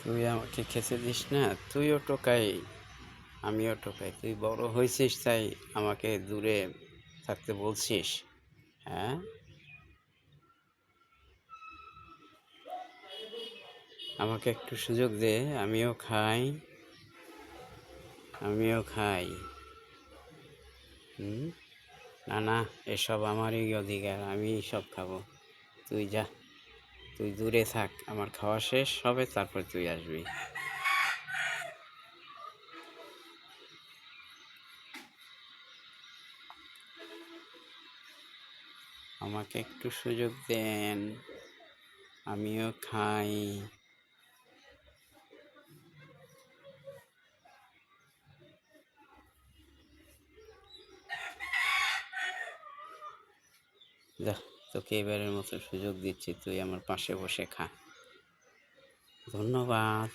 তুই আমাকে খেতে দিস না, তুইও টোকাই আমিও টোকাই। তুই বড় হয়েছিস তাই আমাকে দূরে থাকতে বলছিস। হ্যাঁ, আমাকে একটু সুযোগ দে, আমিও খাই, আমিও খাই। হুম, না না, এসব আমারই অধিকার, আমি সব খাবো। তুই যা, তুই দূরে থাক, আমার খাওয়া শেষ হবে তারপর তুই আসবি। আমাকে একটু সুযোগ দেন, আমিও খাই। যা, তোকে এবারের মতো সুযোগ দিচ্ছি, তুই আমার পাশে বসে খা। ধন্যবাদ।